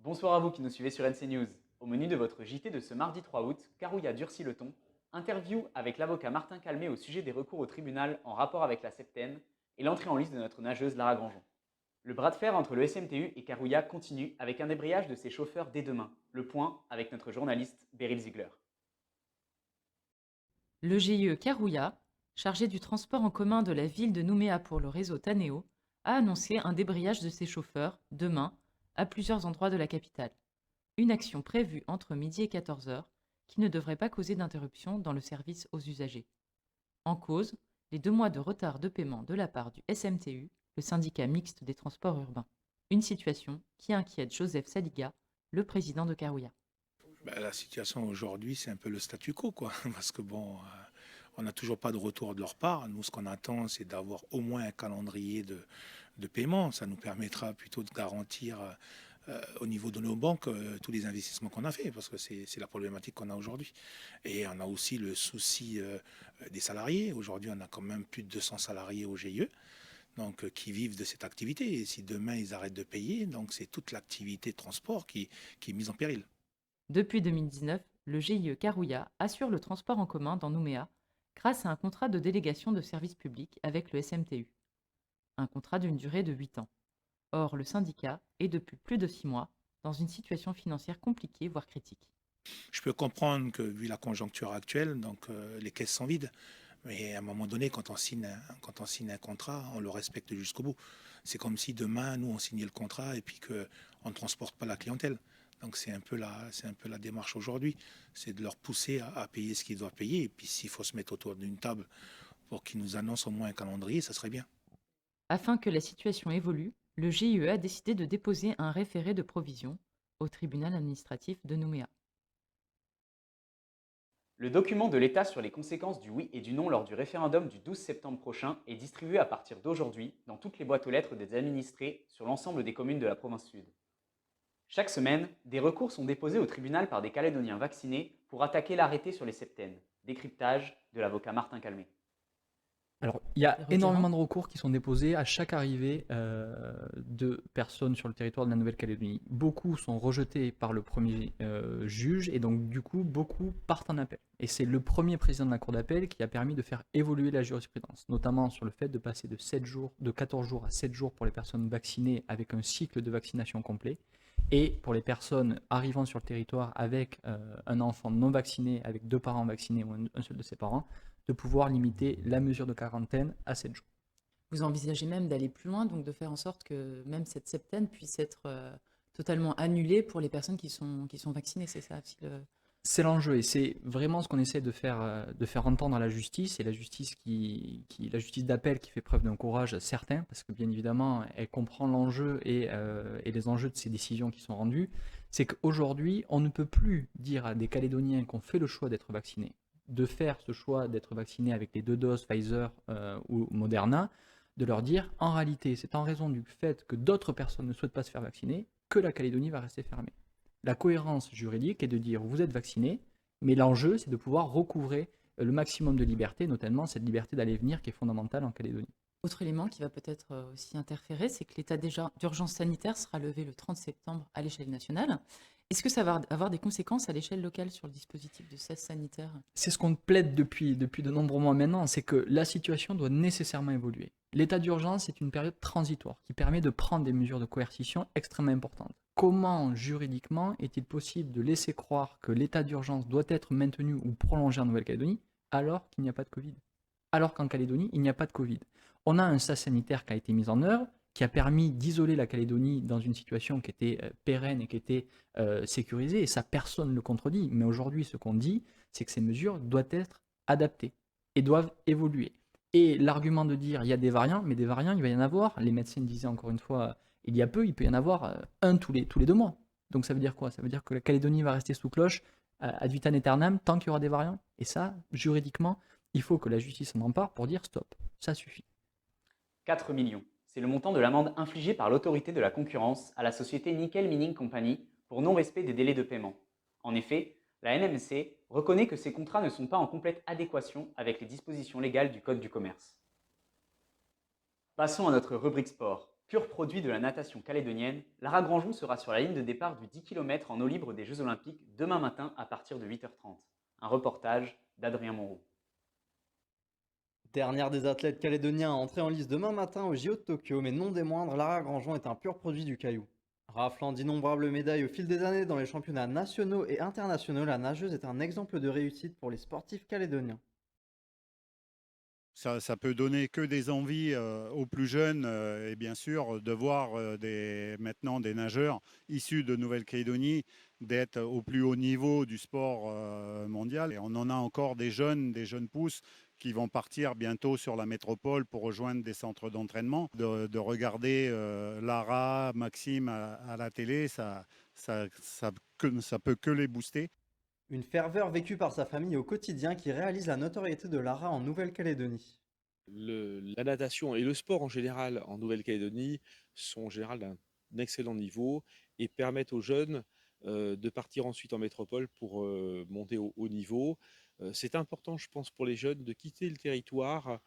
Bonsoir à vous qui nous suivez sur NC News. Au menu de votre JT de ce mardi 3 août, Carouilla durcit le ton, interview avec l'avocat Martin Calmet au sujet des recours au tribunal en rapport avec la septaine et l'entrée en lice de notre nageuse Lara Grangeon. Le bras de fer entre le SMTU et Carouilla continue avec un débrayage de ses chauffeurs dès demain. Le point avec notre journaliste Beryl Ziegler. Le GIE Carouilla, chargé du transport en commun de la ville de Nouméa pour le réseau Taneo, a annoncé un débrayage de ses chauffeurs, demain, à plusieurs endroits de la capitale. Une action prévue entre midi et 14 heures, qui ne devrait pas causer d'interruption dans le service aux usagers. En cause, les 2 mois de retard de paiement de la part du SMTU, le syndicat mixte des transports urbains. Une situation qui inquiète Joseph Saliga, le président de Carouilla. La situation aujourd'hui, c'est un peu le statu quo, quoi. Parce que bon, on n'a toujours pas de retour de leur part. Nous, ce qu'on attend, c'est d'avoir au moins un calendrier de paiement. Ça nous permettra plutôt de garantir au niveau de nos banques tous les investissements qu'on a fait, parce que c'est la problématique qu'on a aujourd'hui. Et on a aussi le souci des salariés. Aujourd'hui, on a quand même plus de 200 salariés au GIE. Donc, qui vivent de cette activité. Et si demain ils arrêtent de payer, donc c'est toute l'activité de transport qui est mise en péril. Depuis 2019, le GIE Carouilla assure le transport en commun dans Nouméa grâce à un contrat de délégation de service public avec le SMTU. Un contrat d'une durée de 8 ans. Or, le syndicat est depuis plus de 6 mois dans une situation financière compliquée, voire critique. Je peux comprendre que, vu la conjoncture actuelle, donc les caisses sont vides. Mais à un moment donné, quand on signe un contrat, on le respecte jusqu'au bout. C'est comme si demain, nous, on signait le contrat et puis qu'on ne transporte pas la clientèle. Donc c'est un peu la démarche aujourd'hui. C'est de leur pousser à payer ce qu'ils doivent payer. Et puis s'il faut se mettre autour d'une table pour qu'ils nous annoncent au moins un calendrier, ça serait bien. Afin que la situation évolue, le GIE a décidé de déposer un référé de provision au tribunal administratif de Nouméa. Le document de l'État sur les conséquences du oui et du non lors du référendum du 12 septembre prochain est distribué à partir d'aujourd'hui dans toutes les boîtes aux lettres des administrés sur l'ensemble des communes de la province sud. Chaque semaine, des recours sont déposés au tribunal par des Calédoniens vaccinés pour attaquer l'arrêté sur les septaines. Décryptage de l'avocat Martin Calmet. Alors, il y a Retirant. énormément de recours qui sont déposés à chaque arrivée de personnes sur le territoire de la Nouvelle-Calédonie. Beaucoup sont rejetés par le premier juge et donc du coup, beaucoup partent en appel. Et c'est le premier président de la Cour d'appel qui a permis de faire évoluer la jurisprudence, notamment sur le fait de passer de 14 jours à 7 jours pour les personnes vaccinées avec un cycle de vaccination complet. Et pour les personnes arrivant sur le territoire avec un enfant non vacciné, avec 2 parents vaccinés ou un seul de ses parents, de pouvoir limiter la mesure de quarantaine à 7 jours. Vous envisagez même d'aller plus loin, donc de faire en sorte que même cette septaine puisse être totalement annulée pour les personnes qui sont vaccinées, c'est ça aussi C'est l'enjeu et c'est vraiment ce qu'on essaie de faire entendre à la justice, et la justice la justice d'appel qui fait preuve d'un courage certain, parce que bien évidemment elle comprend l'enjeu et les enjeux de ces décisions qui sont rendues. C'est qu'aujourd'hui on ne peut plus dire à des Calédoniens qui ont fait le choix d'être vaccinés, de faire ce choix d'être vaccinés avec les 2 doses Pfizer ou Moderna, de leur dire en réalité c'est en raison du fait que d'autres personnes ne souhaitent pas se faire vacciner que la Calédonie va rester fermée. La cohérence juridique est de dire vous êtes vacciné, mais l'enjeu c'est de pouvoir recouvrer le maximum de liberté, notamment cette liberté d'aller et venir qui est fondamentale en Calédonie. Autre élément qui va peut-être aussi interférer, c'est que l'état d'urgence sanitaire sera levé le 30 septembre à l'échelle nationale. Est-ce que ça va avoir des conséquences à l'échelle locale sur le dispositif de cesse sanitaire? C'est ce qu'on plaide depuis de nombreux mois maintenant, c'est que la situation doit nécessairement évoluer. L'état d'urgence est une période transitoire qui permet de prendre des mesures de coercition extrêmement importantes. Comment juridiquement est-il possible de laisser croire que l'état d'urgence doit être maintenu ou prolongé en Nouvelle-Calédonie alors qu'il n'y a pas de Covid? Alors qu'en Calédonie, il n'y a pas de Covid. On a un sas sanitaire qui a été mis en œuvre, qui a permis d'isoler la Calédonie dans une situation qui était pérenne et qui était sécurisée, et ça personne ne le contredit. Mais aujourd'hui, ce qu'on dit, c'est que ces mesures doivent être adaptées et doivent évoluer. Et l'argument de dire il y a des variants, mais des variants, il va y en avoir. Les médecins disaient encore une fois, il y a peu, il peut y en avoir un tous les 2 mois. Donc ça veut dire quoi? Ça veut dire que la Calédonie va rester sous cloche ad vitam aeternam tant qu'il y aura des variants. Et ça, juridiquement, il faut que la justice s'en empare pour dire stop, ça suffit. 4 millions. C'est le montant de l'amende infligée par l'autorité de la concurrence à la société Nickel Mining Company pour non-respect des délais de paiement. En effet, la NMC reconnaît que ces contrats ne sont pas en complète adéquation avec les dispositions légales du Code du commerce. Passons à notre rubrique sport. Pur produit de la natation calédonienne, Lara Granjon sera sur la ligne de départ du 10 km en eau libre des Jeux Olympiques demain matin à partir de 8h30. Un reportage d'Adrien Monroe. Dernière des athlètes calédoniens à entrer en lice demain matin au JO de Tokyo, mais non des moindres, Lara Granjon est un pur produit du caillou. Raflant d'innombrables médailles au fil des années dans les championnats nationaux et internationaux, la nageuse est un exemple de réussite pour les sportifs calédoniens. Ça peut donner que des envies aux plus jeunes et bien sûr de voir maintenant des nageurs issus de Nouvelle-Calédonie d'être au plus haut niveau du sport mondial. Et on en a encore des jeunes pousses qui vont partir bientôt sur la métropole pour rejoindre des centres d'entraînement. De regarder Lara, Maxime à la télé, ça peut que les booster. Une ferveur vécue par sa famille au quotidien qui réalise la notoriété de Lara en Nouvelle-Calédonie. La natation et le sport en général en Nouvelle-Calédonie sont en général d'un excellent niveau et permettent aux jeunes de partir ensuite en métropole pour monter au haut niveau. C'est important, je pense, pour les jeunes de quitter le territoire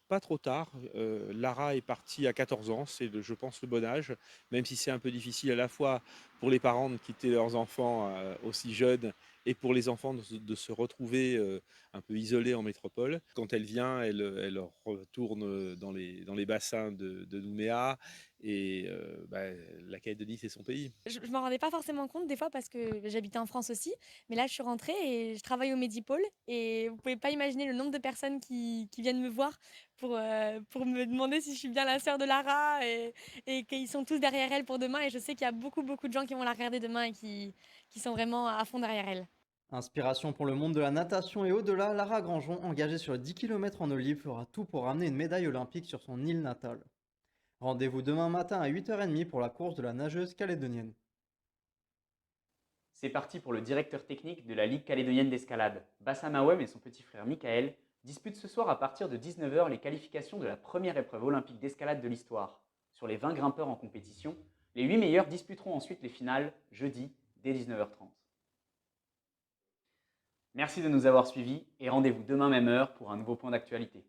pas trop tard. Lara est partie à 14 ans, c'est, je pense, le bon âge, même si c'est un peu difficile à la fois pour les parents de quitter leurs enfants aussi jeunes et pour les enfants de se retrouver un peu isolés en métropole. Quand elle vient, elle retourne dans les bassins de Nouméa et la Calédonie, c'est son pays. Je m'en rendais pas forcément compte des fois parce que j'habitais en France aussi, mais là je suis rentrée et je travaille au Medipôle et vous pouvez pas imaginer le nombre de personnes qui viennent me voir pour me demander si je suis bien la sœur de Lara et qu'ils sont tous derrière elle pour demain et je sais qu'il y a beaucoup de gens qui vont la regarder demain et qui sont vraiment à fond derrière elle. Inspiration pour le monde de la natation et au-delà, Lara Granjon, engagée sur le 10 km en eau libre, fera tout pour ramener une médaille olympique sur son île natale. Rendez-vous demain matin à 8h30 pour la course de la nageuse calédonienne. C'est parti pour le directeur technique de la Ligue calédonienne d'escalade. Bassam Awem et son petit frère Michael disputent ce soir à partir de 19h les qualifications de la première épreuve olympique d'escalade de l'histoire. Sur les 20 grimpeurs en compétition, les 8 meilleurs disputeront ensuite les finales jeudi dès 19h30. Merci de nous avoir suivis et rendez-vous demain même heure pour un nouveau point d'actualité.